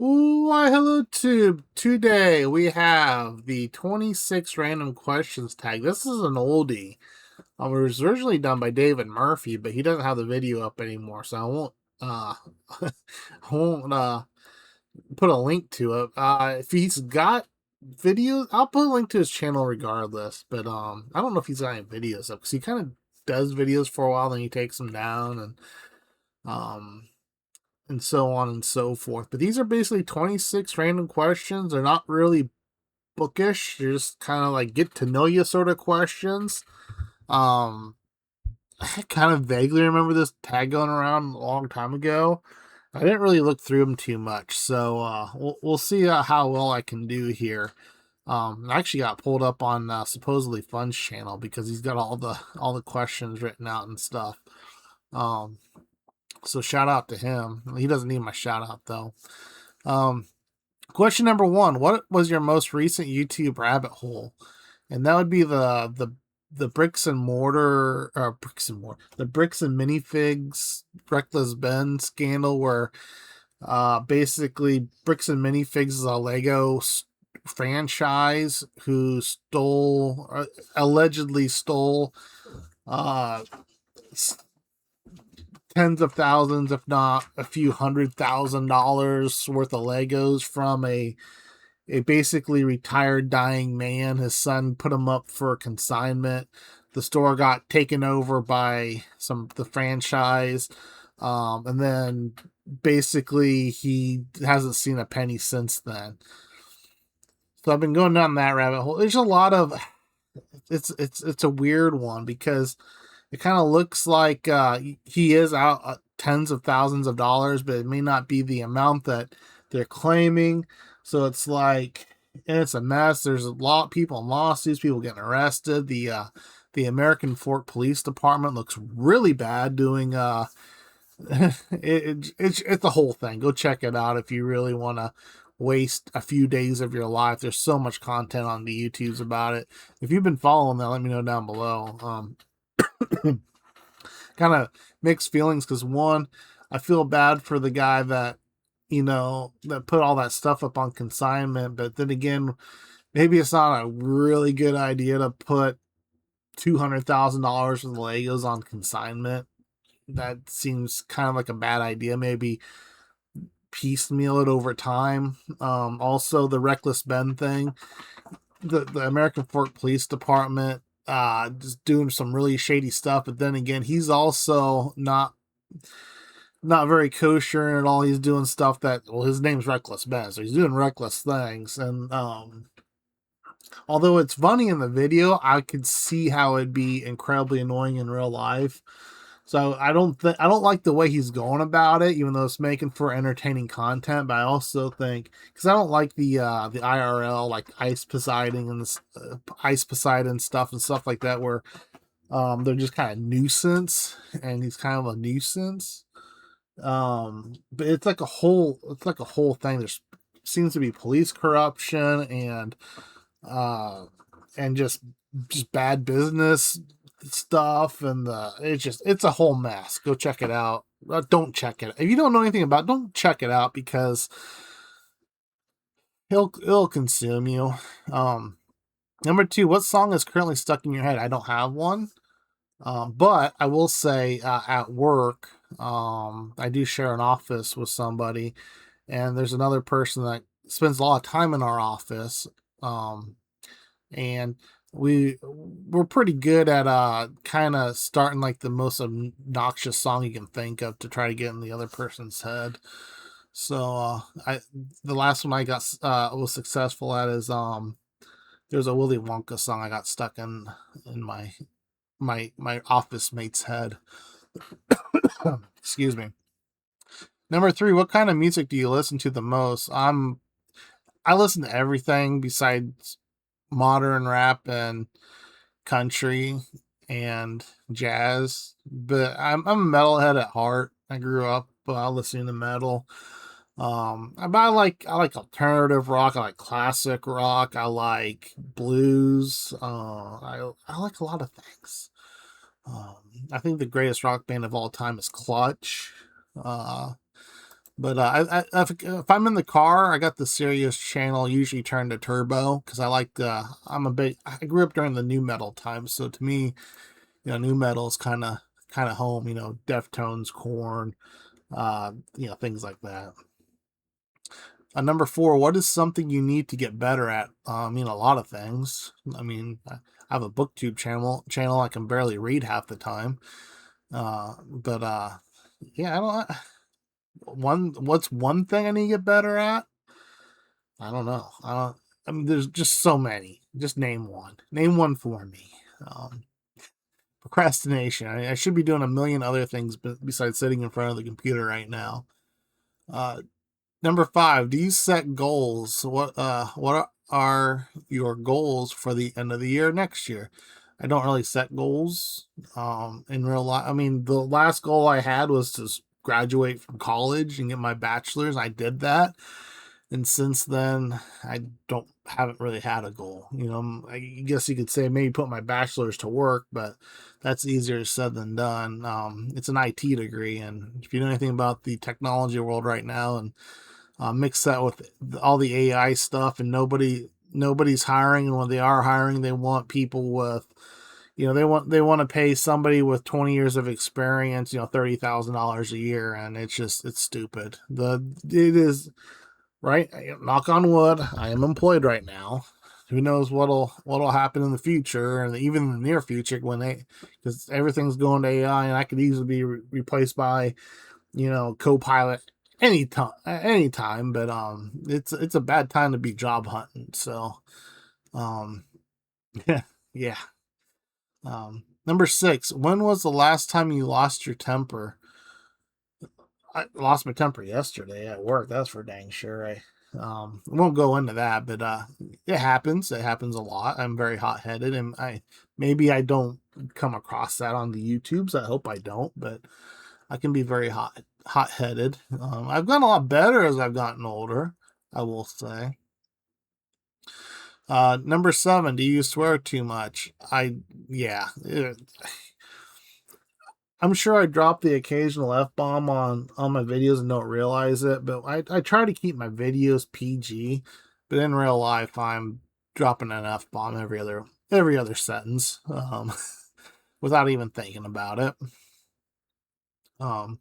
Why, hello, Tube. Today we have the 26 random questions tag. This is an oldie. It was originally done by David Murphy, but he doesn't have the video up anymore, so I won't uh I won't put a link to it. If he's got videos, I'll put a link to his channel regardless. But I don't know if he's got any videos up because he kind of does videos for a while, then he takes them down um and so on and so forth. But these are basically 26 random questions. They're not really bookish. They're just kind of like get to know you sort of questions. Um, I kind of vaguely remember this tag going around a long time ago. I didn't really look through them too much, so we'll see how well I can do here. I actually got pulled up on supposedly Fun's channel because he's got all the questions written out and stuff. Um, so shout out to him. He doesn't need my shout out though. Um, Question number one: what was your most recent YouTube rabbit hole? And that would be the bricks and mortar, the bricks and minifigs reckless Ben scandal, where basically bricks and minifigs is a Lego franchise who allegedly stole uh tens of thousands, if not a few $100,000 worth of Legos from a basically retired dying man. His son put him up for consignment. The store got taken over by the franchise, and then basically he hasn't seen a penny since then. So I've been going down that rabbit hole. There's a lot of it's a weird one because it kind of looks like he is out tens of thousands of dollars, but it may not be the amount that they're claiming. So it's like, and it's a mess. There's a lot of people in lawsuits, people getting arrested. The American Fork Police Department looks really bad doing it's the whole thing. Go check it out if you really want to waste a few days of your life. There's so much content on the YouTubes about it. If you've been following that, let me know down below. Kind of mixed feelings because one, I feel bad for the guy that put all that stuff up on consignment, but then again, maybe it's not a really good idea to put $200,000 of Legos on consignment. That seems kind of like a bad idea. Maybe piecemeal it over time. Also, the reckless Ben thing, the American Fork Police Department just doing some really shady stuff. But then again, he's also not very kosher at all. He's doing stuff his name's Reckless Ben, so he's doing reckless things. And although it's funny in the video, I could see how it'd be incredibly annoying in real life. So I don't like the way he's going about it, even though it's making for entertaining content. But I also think because I don't like the IRL like Ice Poseidon and Ice Poseidon stuff and stuff like that, where they're just kind of nuisance, and he's kind of a nuisance. But it's like a whole thing. There's seems to be police corruption uh and just bad business stuff, and it's a whole mess. Go check it out. Don't check it if you don't know anything about it, don't check it out because it'll consume you. Number two, what song is currently stuck in your head? I don't have one. But I will say, at work, I do share an office with somebody, and there's another person that spends a lot of time in our office. Um, and we're pretty good at kind of starting like the most obnoxious song you can think of to try to get in the other person's head. So I the last one I got was successful at is there's a Willy Wonka song I got stuck in my office mate's head. Excuse me. Number three, what kind of music do you listen to the most? I listen to everything besides modern rap and country and jazz, but I'm a metalhead at heart. I grew up listening to metal. But I like alternative rock. I like classic rock. I like blues. I like a lot of things. Um, I think the greatest rock band of all time is Clutch. Uh, But if I'm in the car, I got the Sirius channel usually turned to turbo because I like I grew up during the new metal time, so to me, new metal is kind of home. Deftones, Corn, things like that. Number 4, what is something you need to get better at? A lot of things. I have a BookTube channel. I can barely read half the time. But yeah, I don't. What's one thing I need to get better at? I don't know. There's just so many. Just name one. Name one for me. Um, Procrastination. I should be doing a million other things besides sitting in front of the computer right now. Uh, Number 5, do you set goals? What are your goals for the end of the year next year? I don't really set goals in real life. The last goal I had was to graduate from college and get my bachelor's. I did that, and since then I don't haven't really had a goal. I guess you could say maybe put my bachelor's to work, but that's easier said than done. It's an IT degree, and if you know anything about the technology world right now, and mix that with all the AI stuff, and nobody's hiring, and when they are hiring, they want people with, they want to pay somebody with 20 years of experience, $30,000 a year, and it's stupid. It is right. Knock on wood, I am employed right now. Who knows what'll happen in the future, and even in the near future, because everything's going to AI, and I could easily be replaced by co-pilot anytime. But it's a bad time to be job hunting. So um yeah. Yeah. Number 6, when was the last time you lost your temper? I lost my temper yesterday at work, that's for dang sure. I won't go into that, but it happens a lot. I'm very hot-headed, and I don't come across that on the YouTubes. I hope I don't, but I can be very hot-headed. I've gotten a lot better as I've gotten older, I will say. Number 7, do you swear too much? Yeah. I'm sure I drop the occasional F-bomb on my videos and don't realize it, but I try to keep my videos PG, but in real life, I'm dropping an F-bomb every other sentence, without even thinking about it. Um,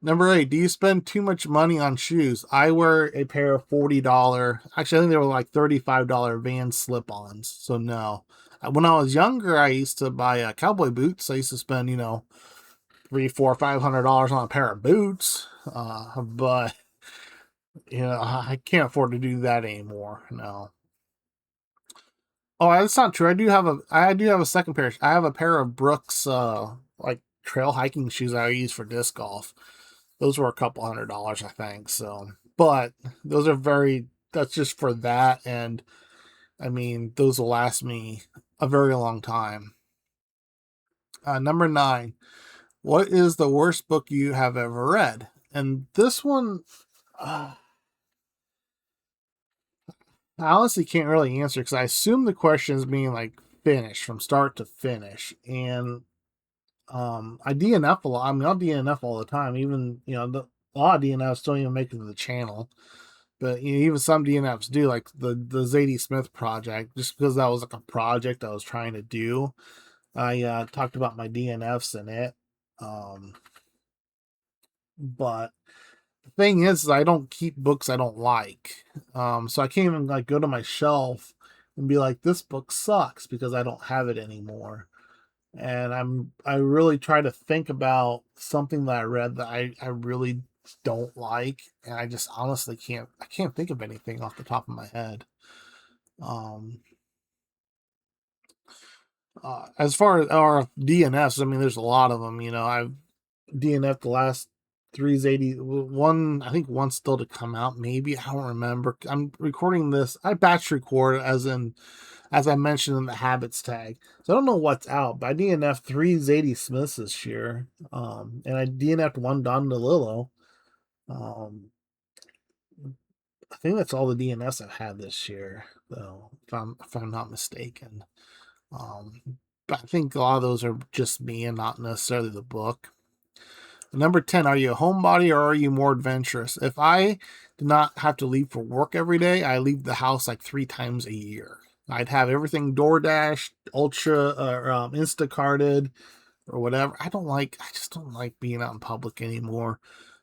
Number 8, do you spend too much money on shoes? I wear a pair of $40, actually, I think they were like $35 Vans slip-ons, so no. When I was younger, I used to buy cowboy boots. I used to spend, $300, $400, $500 on a pair of boots, but, I can't afford to do that anymore, no. Oh, that's not true. I do have a second pair. I have a pair of Brooks, like trail hiking shoes I use for disc golf. Those were a couple $100, I think. So, but those are that's just for that. And those will last me a very long time. Number 9, what is the worst book you have ever read? And this one, I honestly can't really answer because I assume the question is being like finished from start to finish. And I DNF a lot. I'll DNF all the time. Even a lot of DNFs don't even make it to the channel. But even some DNFs do, like the Zadie Smith project, just because that was like a project I was trying to do. I talked about my DNFs in it. But the thing is I don't keep books I don't like. So I can't even like go to my shelf and be like, this book sucks because I don't have it anymore. And I really try to think about something that I read that I really don't like, and I just honestly can't think of anything off the top of my head. Um, as far as our DNFs, there's a lot of them. I've DNF'd the last 380 one. I think one's still to come out. Maybe I don't remember. I'm recording this. I batch record as I mentioned in the habits tag. So I don't know what's out, but I DNF'd 3 Zadie Smiths this year. And I DNF'd 1 Don DeLillo. Um, I think that's all the DNFs I've had this year, though, if I'm not mistaken. But I think a lot of those are just me and not necessarily the book. Number 10, are you a homebody or are you more adventurous? If I did not have to leave for work every day, I leave the house like 3 times a year. I'd have everything DoorDash, Ultra, or Instacarted, or whatever. I just don't like being out in public anymore.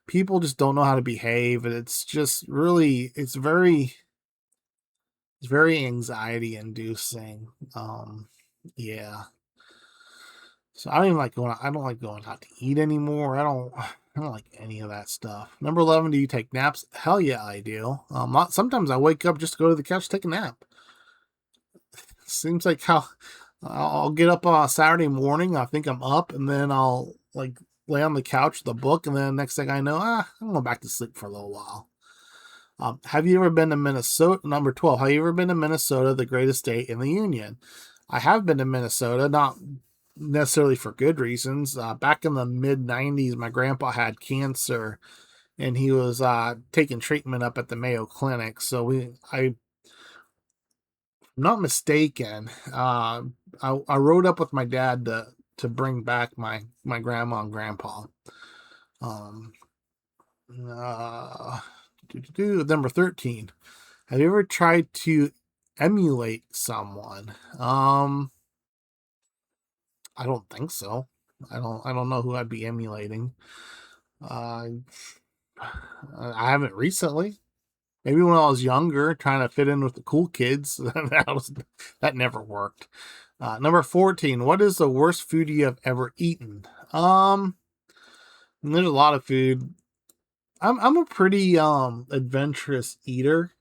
People just don't know how to behave, and it's just really, it's very anxiety inducing. Yeah. So I don't even like going. I don't like going out to eat anymore. I don't like any of that stuff. Number 11. Do you take naps? Hell yeah, I do. Sometimes I wake up just to go to the couch, take a nap. Seems like how I'll get up on a Saturday morning. I think I'm up, and then I'll like lay on the couch with a book, and then next thing I know, I'm going back to sleep for a little while. Have you ever been to Minnesota? Number 12. Have you ever been to Minnesota, the greatest state in the Union? I have been to Minnesota, not necessarily for good reasons. Back in the mid 90s, my grandpa had cancer and he was taking treatment up at the Mayo Clinic. So I'm not mistaken, I rode up with my dad to bring back my grandma and grandpa. Um, uh, Number 13. Have you ever tried to emulate someone? I don't think so. I don't know who I'd be emulating. Uh, I haven't recently. Maybe when I was younger, trying to fit in with the cool kids. That never worked. Number 14. What is the worst food you have ever eaten? There's a lot of food. I'm a pretty adventurous eater,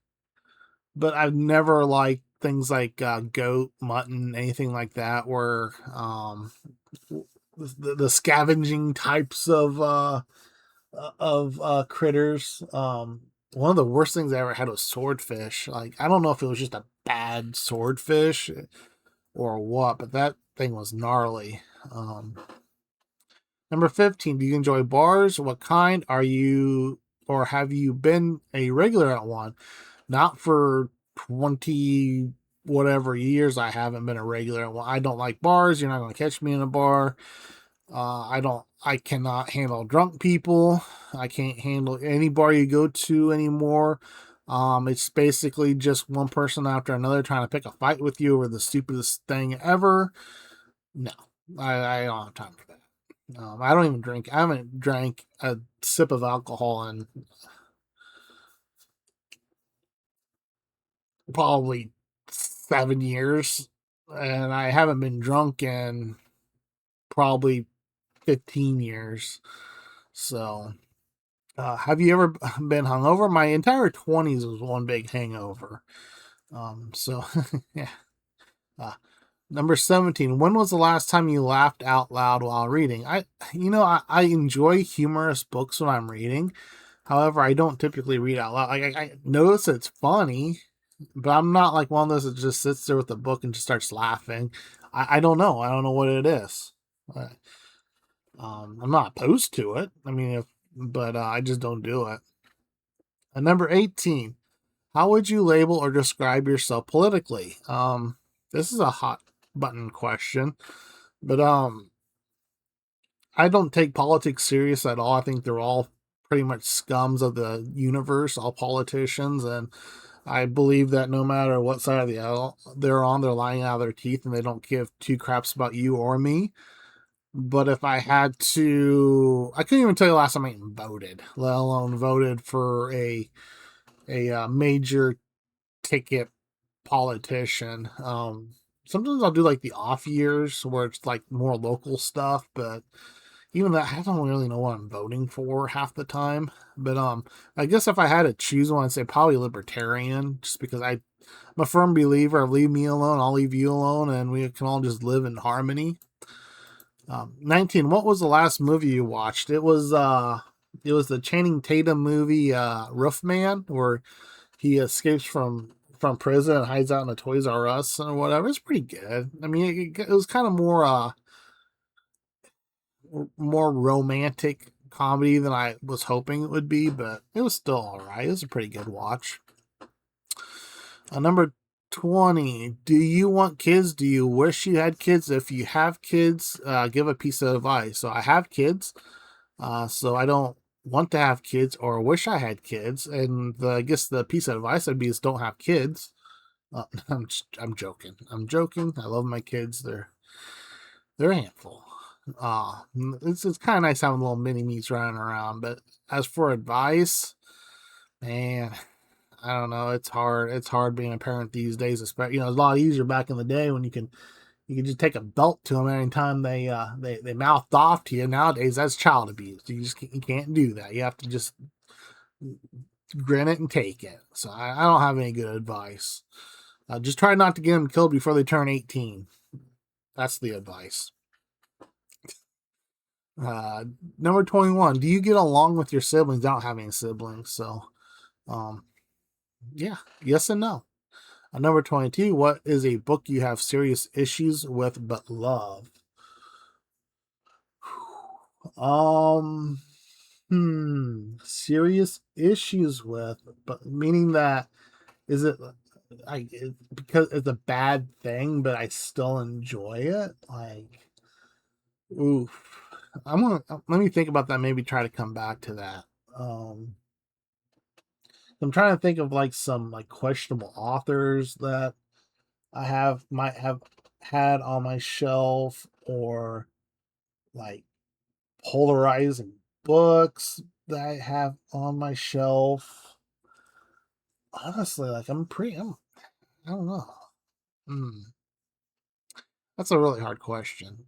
but I've never liked things like goat, mutton, anything like that, where the scavenging types of critters. One of the worst things I ever had was swordfish. Like, I don't know if it was just a bad swordfish or what, but that thing was gnarly. Number 15, do you enjoy bars? What kind are you, or have you been a regular at one? Not for 20 whatever years. I haven't been a regular at one. I don't like bars. You're not going to catch me in a bar. I cannot handle drunk people. I can't handle any bar you go to anymore. It's basically just one person after another trying to pick a fight with you over the stupidest thing ever. No, I don't have time for that. I don't even drink. I haven't drank a sip of alcohol in probably 7 years, and I haven't been drunk in probably 15 years. So, have you ever been hungover? My entire 20s was one big hangover. So yeah. Uh, Number 17. When was the last time you laughed out loud while reading? I enjoy humorous books when I'm reading. However, I don't typically read out loud. Like, I notice it's funny, but I'm not like one of those that just sits there with the book and just starts laughing. I don't know. I don't know what it is. I'm not opposed to it. I mean, but I just don't do it. And number 18. How would you label or describe yourself politically? This is a hot button question, but I don't take politics serious at all. I think they're all pretty much scums of the universe, all politicians, and I believe that no matter what side of the aisle they're on, they're lying out of their teeth and they don't give two craps about you or me. But if I had to, I couldn't even tell you the last time I even voted, let alone voted for a major ticket politician. Sometimes I'll do like the off years where it's like more local stuff, but even that, I don't really know what I'm voting for half the time. But I guess if I had to choose one, I'd say probably libertarian, just because I'm a firm believer of leave me alone, I'll leave you alone, and we can all just live in harmony. 19. What was the last movie you watched? It was the Channing Tatum movie, Roofman, where he escapes from prison and hides out in a Toys R Us or whatever. It's pretty good. I mean, it was kind of more romantic comedy than I was hoping it would be, but it was still all right. It was a pretty good watch. Number 20. Do you want kids? Do you wish you had kids? If you have kids, give a piece of advice. So I have kids. So I don't want to have kids or wish I had kids. And I guess the piece of advice I'd be is don't have kids. I'm joking. I'm joking. I love my kids. They're a handful. It's kind of nice having little mini me's running around. But as for advice, man, I don't know. It's hard. It's hard being a parent these days. Especially, it's a lot easier back in the day when you can just take a belt to them anytime they mouthed off to you. Nowadays, that's child abuse. You can't do that. You have to just grin it and take it. So I don't have any good advice. Just try not to get them killed before they turn 18. That's the advice. Uh, Number 21. Do you get along with your siblings? I don't have any siblings, so um, yeah, yes and no. Number 22. What is a book you have serious issues with but love? Um, Serious issues with, but meaning that is it because it's a bad thing, but I still enjoy it? Like, oof. Let me think about that. Maybe try to come back to that. Um, I'm trying to think of like some like questionable authors that might have had on my shelf, or like polarizing books that I have on my shelf. Honestly, like I don't know. Hmm. That's a really hard question.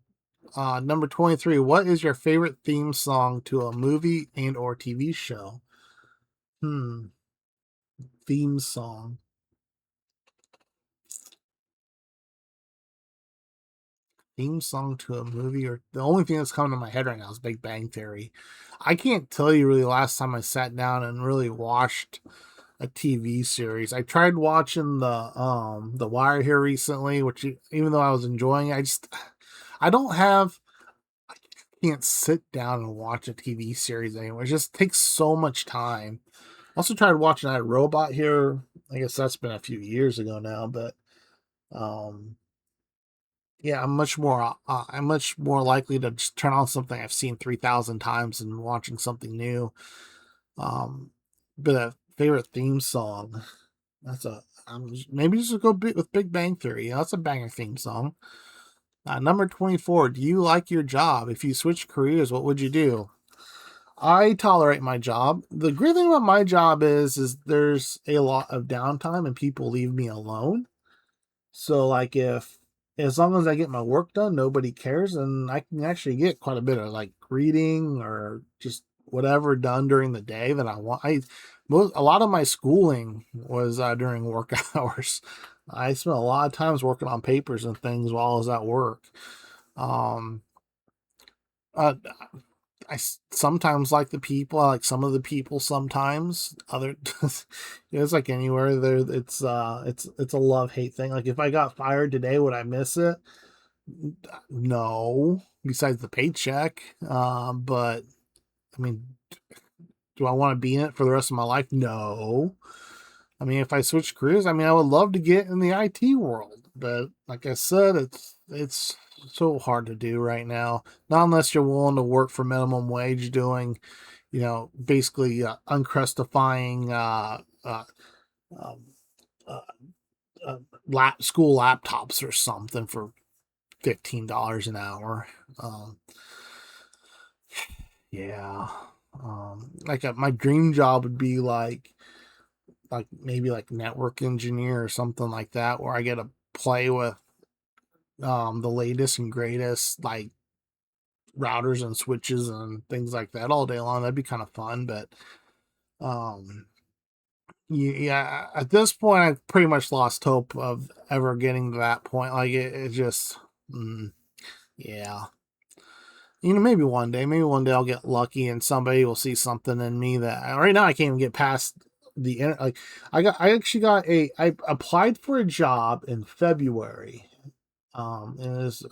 Number 23. What is your favorite theme song to a movie and or TV show? Hmm. Theme song. Theme song to a movie, or the only thing that's coming to my head right now is Big Bang Theory. I can't tell you really last time I sat down and really watched a TV series. I tried watching the Wire here recently, which even though I was enjoying it, I don't have I can't sit down and watch a TV series anymore. It just takes so much time. Also tried watching I Robot here. I guess that's been a few years ago now, but um yeah, I'm much more likely to just turn on something I've seen 3,000 times and watching something new. Um but a favorite theme song. Maybe just go with Big Bang Theory. That's a banger theme song. Number 24. Do you like your job? If you switch careers, what would you do? I tolerate my job. The great thing about my job is there's a lot of downtime and people leave me alone. So like if as long as I get my work done, nobody cares, and I can actually get quite a bit of like reading or just whatever done during the day that I want. A lot of my schooling was during work hours. I spent a lot of times working on papers and things while I was at work. Um, uh, sometimes like the people. I like some of the people sometimes. It's like anywhere there. It's a love hate thing. Like if I got fired today, would I miss it? No. Besides the paycheck, but I mean, do I want to be in it for the rest of my life? No. I mean, if I switch careers, I mean, I would love to get in the IT world, but like I said, it's so hard to do right now. Not unless you're willing to work for minimum wage, doing, basically uncrustifying um, uh, school laptops or something for $15 an hour. Yeah. My dream job would be like maybe like network engineer or something like that, where I get to play with the latest and greatest like routers and switches and things like that all day long. That'd be kind of fun, but um yeah, at this point I've pretty much lost hope of ever getting to that point. Like it just yeah. Maybe one day I'll get lucky and somebody will see something in me that right now I can't even get past like I applied for a job in February. And it's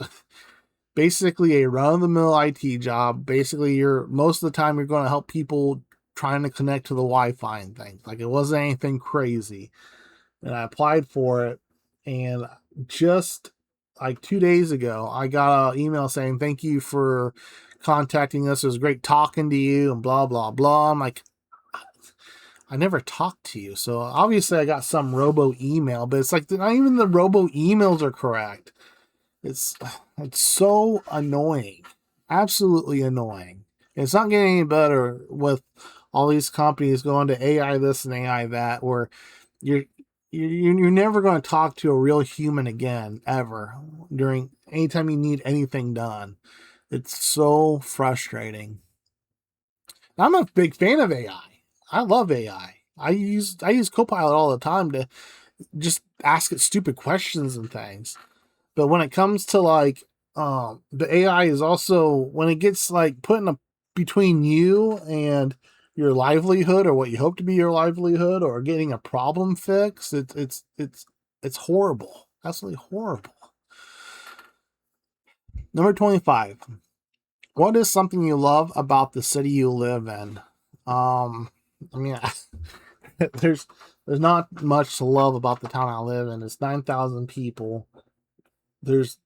basically a run of the mill IT job. Basically, you're most of the time you're going to help people trying to connect to the Wi-Fi and things. Like it wasn't anything crazy. And I applied for it, and just like 2 days ago, I got an email saying, thank you for contacting us. It was great talking to you and blah, blah, blah. I'm like, I never talked to you. So obviously I got some robo email, but it's like not even the robo emails are correct. It's it's so annoying. Absolutely annoying. It's not getting any better with all these companies going to AI this and AI that, where you're you're never going to talk to a real human again ever during anytime you need anything done. It's so frustrating. I'm a big fan of AI. I love AI. I use Copilot all the time to just ask it stupid questions and things. But when it comes to like the AI is also when it gets like put in a between you and your livelihood or what you hope to be your livelihood or getting a problem fixed, it's horrible. Absolutely horrible. Number 25. What is something you love about the city you live in? I mean, there's there's not much to love about the town I live in. It's 9,000 people. There's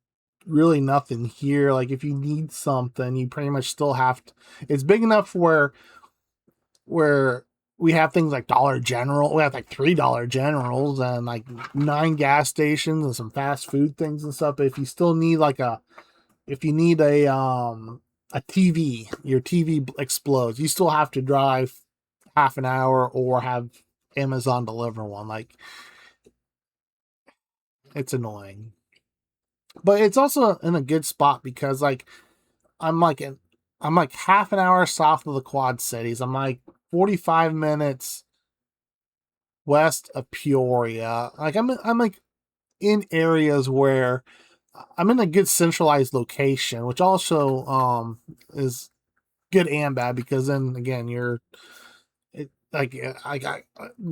really nothing here. Like if you need something, you pretty much still have to. It's big enough where we have things like Dollar General. We have like $3 Generals and like 9 gas stations and some fast food things and stuff. But if you still need like if you need a TV, your TV explodes. You still have to drive half an hour or have Amazon deliver one. Like it's annoying, but it's also in a good spot because like I'm like I'm like half an hour south of the Quad Cities. I'm like 45 minutes west of Peoria. Like I'm like in areas where I'm in a good centralized location, which also is good and bad because then again you're like I got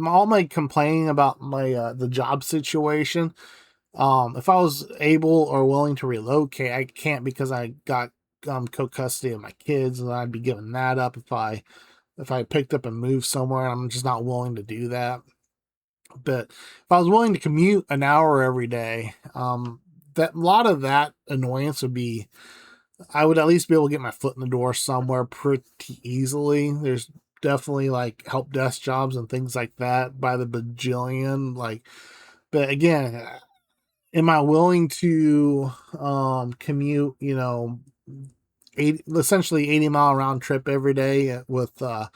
all my complaining about my the job situation. If I was able or willing to relocate, I can't because I got co-custody of my kids, and I'd be giving that up if I picked up and moved somewhere. I'm just not willing to do that. But if I was willing to commute an hour every day, that a lot of that annoyance would be. I would at least be able to get my foot in the door somewhere pretty easily. There's definitely like help desk jobs and things like that by the bajillion. Like, but again, am I willing to commute, essentially 80-mile round trip every day with $4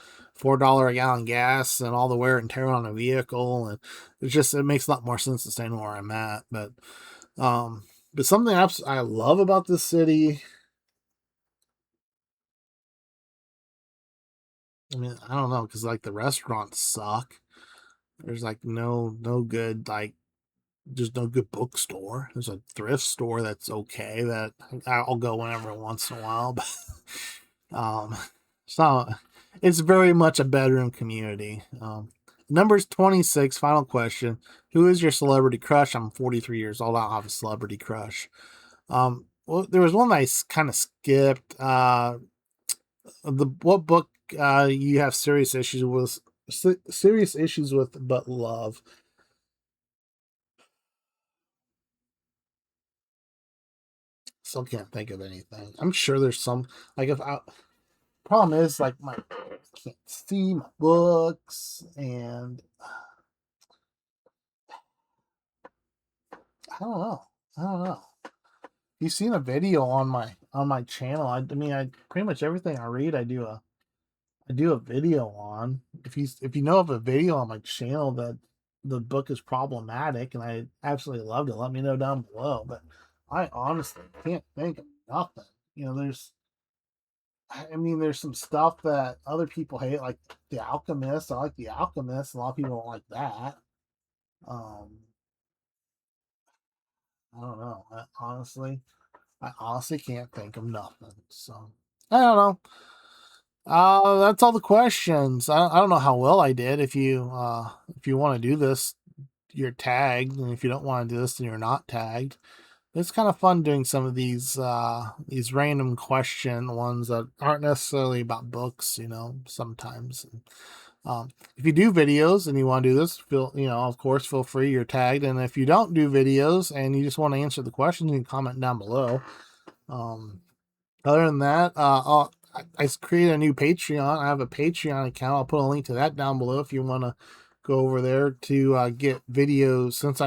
a gallon gas and all the wear and tear on a vehicle? And it makes a lot more sense to staying where I'm at. But something I love about this city, I mean, I don't know, because like the restaurants suck. There's like no good like there's no good bookstore. There's a thrift store that's okay that I'll go whenever once in a while, but um, so it's very much a bedroom community. Numbers 26. Final question: who is your celebrity crush? I'm 43 years old. I don't have a celebrity crush. Well, there was one I kind of skipped. The what book you have serious issues with? Serious issues with, but love. Still can't think of anything. I'm sure there's some like if I problem is like my I can't see my books and I don't know. I don't know. You've seen a video on my channel. I mean I pretty much everything I read I do a video on. If you know of a video on my channel that the book is problematic and I absolutely loved it, let me know down below. But I honestly can't think of nothing. I mean, there's some stuff that other people hate, like The Alchemist. I like The Alchemist. A lot of people don't like that. Um, I don't know. I honestly can't think of nothing. So I don't know. That's all the questions. I don't know how well I did. If you want to do this, you're tagged, and if you don't want to do this, then you're not tagged. It's kind of fun doing some of these random question ones that aren't necessarily about books. Sometimes. If you do videos and you want to do this, of course, feel free. You're tagged. And if you don't do videos and you just want to answer the questions, you can comment down below. Other than that, I created a new Patreon. I have a Patreon account. I'll put a link to that down below if you want to go over there to get videos. Since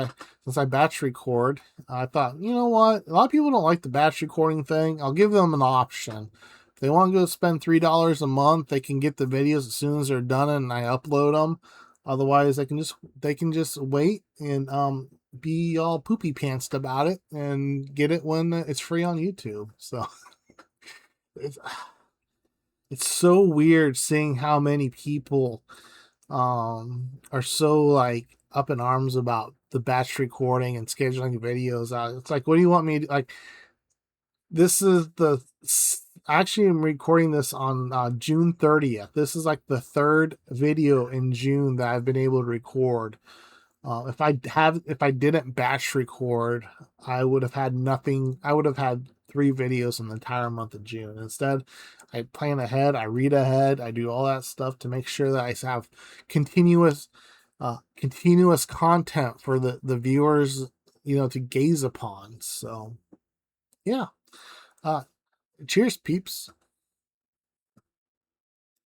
I batch record, I thought, you know what? A lot of people don't like the batch recording thing. I'll give them an option. If they want to go spend $3 a month, they can get the videos as soon as they're done and I upload them. Otherwise, they can just wait and be all poopy pantsed about it and get it when it's free on YouTube. So it's it's so weird seeing how many people are so like up in arms about the batch recording and scheduling videos out. It's like, what do you want me to like? This is the actually I'm recording this on June 30th. This is like the third video in June that I've been able to record. If I didn't batch record, I would have had nothing. I would have had 3 videos in the entire month of June. Instead, I plan ahead, I read ahead, I do all that stuff to make sure that I have continuous, continuous content for the viewers, to gaze upon. So, yeah. Uh, Cheers, peeps.